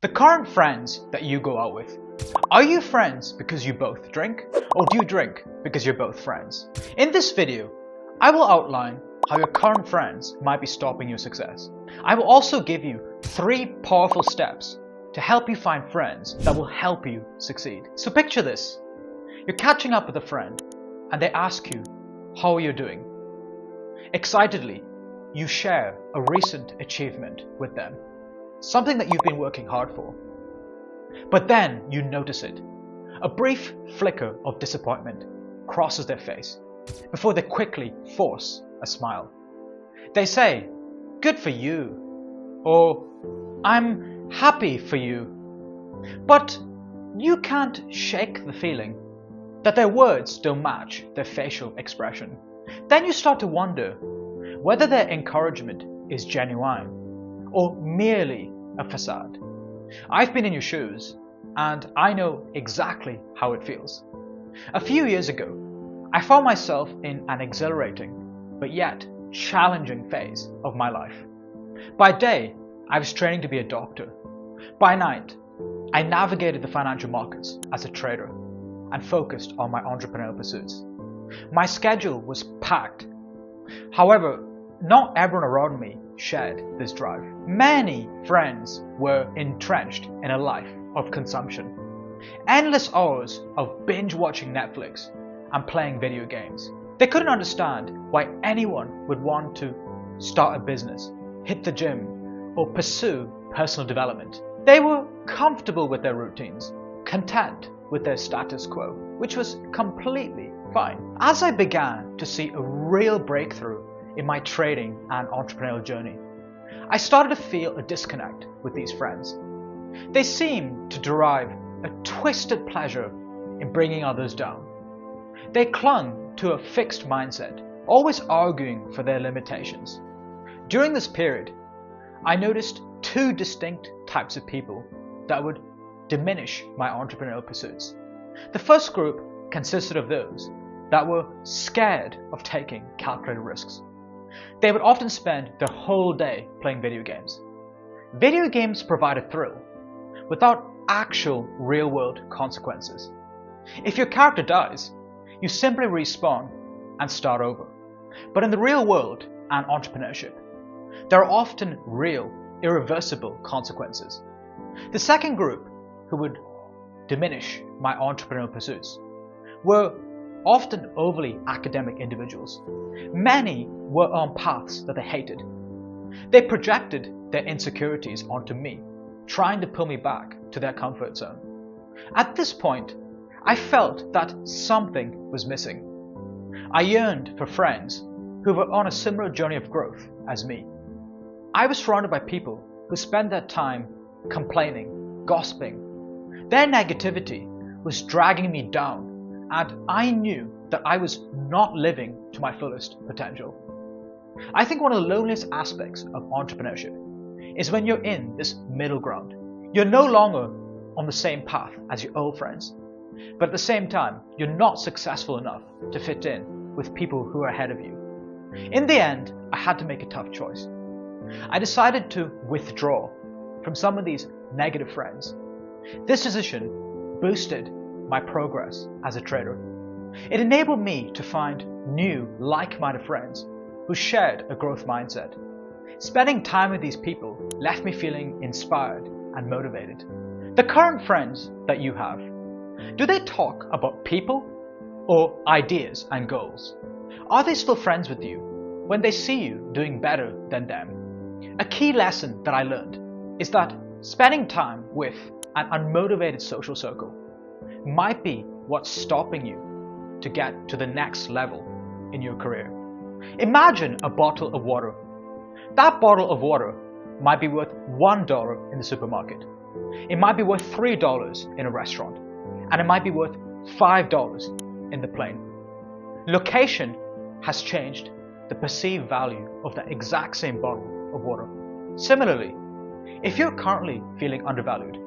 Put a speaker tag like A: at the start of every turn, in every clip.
A: The current friends that you go out with, are you friends because you both drink, or do you drink because you're both friends? In this video, I will outline how your current friends might be stopping your success. I will also give you 3 powerful steps to help you find friends that will help you succeed. So picture this, you're catching up with a friend and they ask you how you're doing. Excitedly, you share a recent achievement with them. Something that you've been working hard for. But then you notice it. A brief flicker of disappointment crosses their face before they quickly force a smile. They say, "Good for you," or "I'm happy for you." But you can't shake the feeling that their words don't match their facial expression. Then you start to wonder whether their encouragement is genuine or merely a facade. I've been in your shoes and I know exactly how it feels. A few years ago, I found myself in an exhilarating but yet challenging phase of my life. By day, I was training to be a doctor. By night, I navigated the financial markets as a trader and focused on my entrepreneurial pursuits. My schedule was packed. However, not everyone around me shared this drive. Many friends were entrenched in a life of consumption. Endless hours of binge watching Netflix and playing video games. They couldn't understand why anyone would want to start a business, hit the gym, or pursue personal development. They were comfortable with their routines, content with their status quo, which was completely fine. As I began to see a real breakthrough in my trading and entrepreneurial journey, I started to feel a disconnect with these friends. They seemed to derive a twisted pleasure in bringing others down. They clung to a fixed mindset, always arguing for their limitations. During this period, I noticed 2 distinct types of people that would diminish my entrepreneurial pursuits. The first group consisted of those that were scared of taking calculated risks. They would often spend their whole day playing video games. Video games provide a thrill without actual real-world consequences. If your character dies, you simply respawn and start over. But in the real world and entrepreneurship, there are often real, irreversible consequences. The second group who would diminish my entrepreneurial pursuits were often overly academic individuals. Many were on paths that they hated. They projected their insecurities onto me, trying to pull me back to their comfort zone. At this point, I felt that something was missing. I yearned for friends who were on a similar journey of growth as me. I was surrounded by people who spent their time complaining, gossiping. Their negativity was dragging me down, and I knew that I was not living to my fullest potential. I think one of the loneliest aspects of entrepreneurship is when you're in this middle ground. You're no longer on the same path as your old friends, but at the same time, you're not successful enough to fit in with people who are ahead of you. In the end, I had to make a tough choice. I decided to withdraw from some of these negative friends. This decision boosted my progress as a trader. It enabled me to find new, like-minded friends who shared a growth mindset. Spending time with these people left me feeling inspired and motivated. The current friends that you have, do they talk about people or ideas and goals? Are they still friends with you when they see you doing better than them? A key lesson that I learned is that spending time with an unmotivated social circle might be what's stopping you to get to the next level in your career. Imagine a bottle of water. That bottle of water might be worth $1 in the supermarket. It might be worth $3 in a restaurant, and it might be worth $5 in the plane. Location has changed the perceived value of that exact same bottle of water. Similarly, if you're currently feeling undervalued,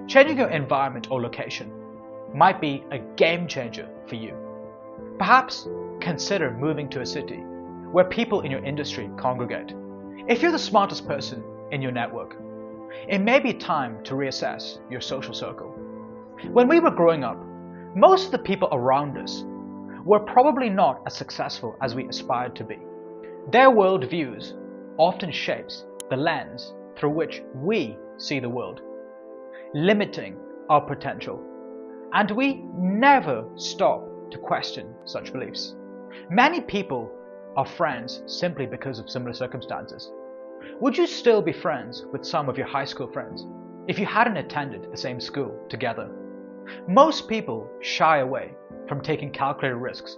A: changing your environment or location might be a game changer for you. Perhaps consider moving to a city where people in your industry congregate. If you're the smartest person in your network, it may be time to reassess your social circle. When we were growing up, most of the people around us were probably not as successful as we aspired to be. Their worldviews often shapes the lens through which we see the world, limiting our potential. And we never stop to question such beliefs. Many people are friends simply because of similar circumstances. Would you still be friends with some of your high school friends if you hadn't attended the same school together? Most people shy away from taking calculated risks,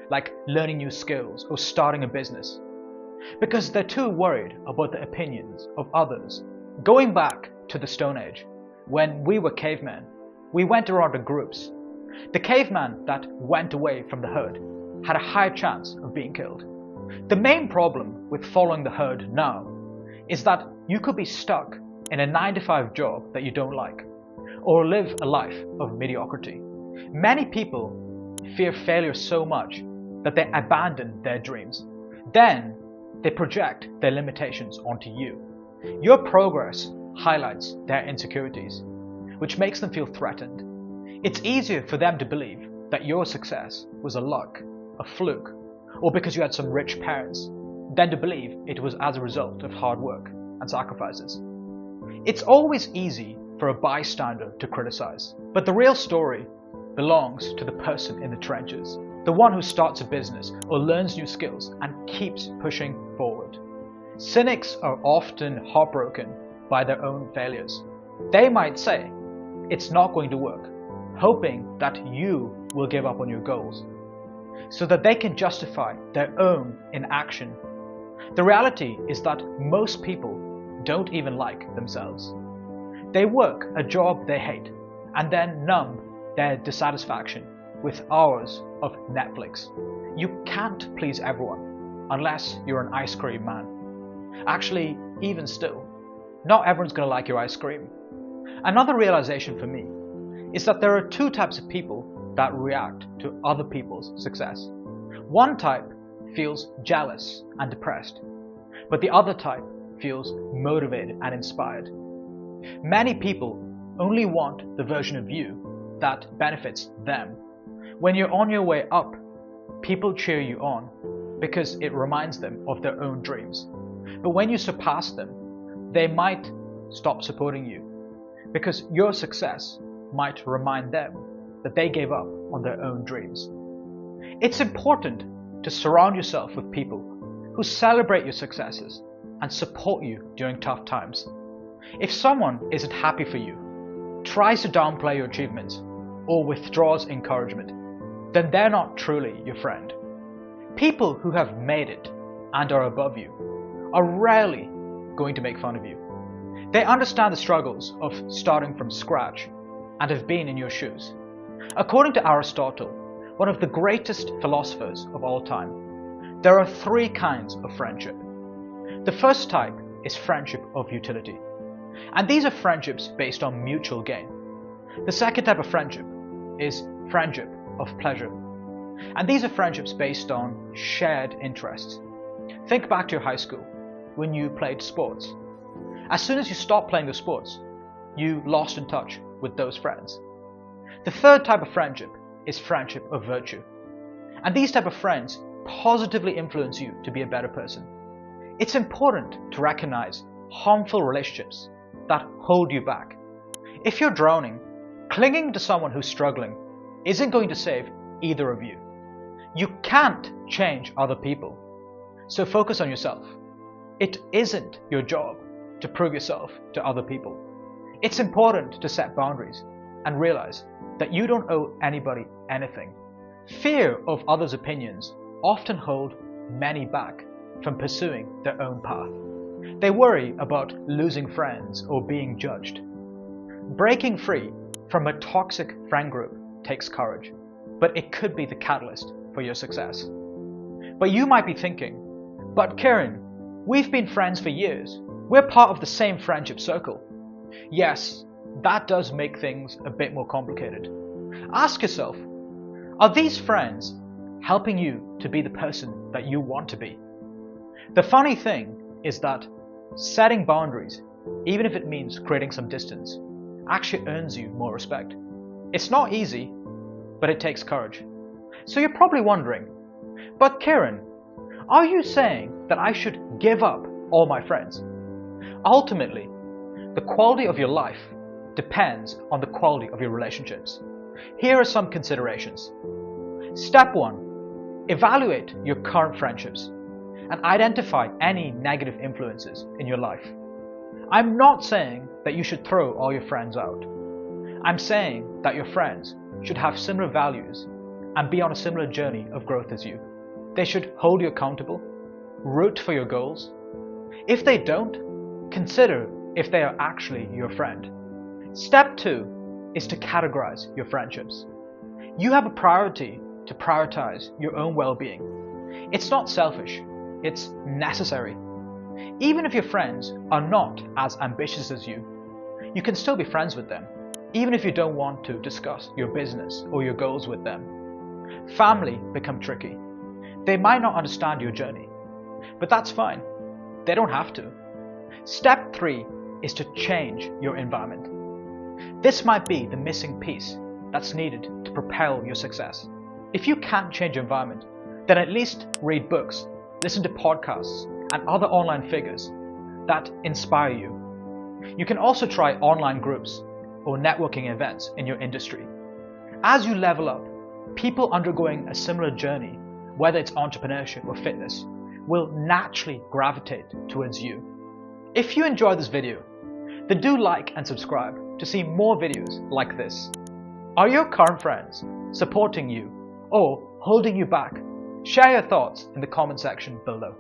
A: like learning new skills or starting a business, because they're too worried about the opinions of others. Going back to the Stone Age, when we were cavemen, we went around in groups. The caveman that went away from the herd had a high chance of being killed. The main problem with following the herd now is that you could be stuck in a 9-to-5 job that you don't like, or live a life of mediocrity. Many people fear failure so much that they abandon their dreams. Then they project their limitations onto you. Your progress highlights their insecurities, which makes them feel threatened. It's easier for them to believe that your success was a luck, a fluke, or because you had some rich parents, than to believe it was as a result of hard work and sacrifices. It's always easy for a bystander to criticize, but the real story belongs to the person in the trenches, the one who starts a business or learns new skills and keeps pushing forward. Cynics are often heartbroken by their own failures. They might say, "It's not going to work," hoping that you will give up on your goals, so that they can justify their own inaction. The reality is that most people don't even like themselves. They work a job they hate and then numb their dissatisfaction with hours of Netflix. You can't please everyone unless you're an ice cream man. Actually, even still, not everyone's going to like your ice cream. Another realization for me is that there are two types of people that react to other people's success. One type feels jealous and depressed, but the other type feels motivated and inspired. Many people only want the version of you that benefits them. When you're on your way up, people cheer you on because it reminds them of their own dreams. But when you surpass them, they might stop supporting you because your success might remind them that they gave up on their own dreams. It's important to surround yourself with people who celebrate your successes and support you during tough times. If someone isn't happy for you, tries to downplay your achievements, or withdraws encouragement, then they're not truly your friend. People who have made it and are above you are rarely going to make fun of you. They understand the struggles of starting from scratch and have been in your shoes. According to Aristotle, one of the greatest philosophers of all time, there are three kinds of friendship. The first type is friendship of utility, and these are friendships based on mutual gain. The second type of friendship is friendship of pleasure, and these are friendships based on shared interests. Think back to your high school when you played sports. As soon as you stopped playing the sports, you lost in touch with those friends. The third type of friendship is friendship of virtue, and these type of friends positively influence you to be a better person. It's important to recognize harmful relationships that hold you back. If you're drowning, clinging to someone who's struggling isn't going to save either of you. You can't change other people, so focus on yourself. It isn't your job to prove yourself to other people. It's important to set boundaries and realize that you don't owe anybody anything. Fear of others' opinions often hold many back from pursuing their own path. They worry about losing friends or being judged. Breaking free from a toxic friend group takes courage, but it could be the catalyst for your success. But you might be thinking, "But Kieran, we've been friends for years. We're part of the same friendship circle." Yes, that does make things a bit more complicated. Ask yourself, are these friends helping you to be the person that you want to be? The funny thing is that setting boundaries even if it means creating some distance, actually earns you more respect. It's not easy, but it takes courage. So you're probably wondering, but Kieran, are you saying that I should give up all my friends? Ultimately, the quality of your life depends on the quality of your relationships. Here are some considerations. Step 1. Evaluate your current friendships and identify any negative influences in your life. I'm not saying that you should throw all your friends out. I'm saying that your friends should have similar values and be on a similar journey of growth as you. They should hold you accountable, root for your goals. If they don't, consider if they are actually your friend. Step 2 is to categorize your friendships. You have a priority to prioritize your own well-being. It's not selfish, it's necessary. Even if your friends are not as ambitious as you can still be friends with them, even if you don't want to discuss your business or your goals with them. Family become tricky. They might not understand your journey, but that's fine. They don't have to. Step 3 is to change your environment. This might be the missing piece that's needed to propel your success. If you can't change your environment, then at least read books, listen to podcasts, and other online figures that inspire you. You can also try online groups or networking events in your industry. As you level up, people undergoing a similar journey, whether it's entrepreneurship or fitness, will naturally gravitate towards you. If you enjoyed this video, then do like and subscribe to see more videos like this. Are your current friends supporting you or holding you back? Share your thoughts in the comment section below.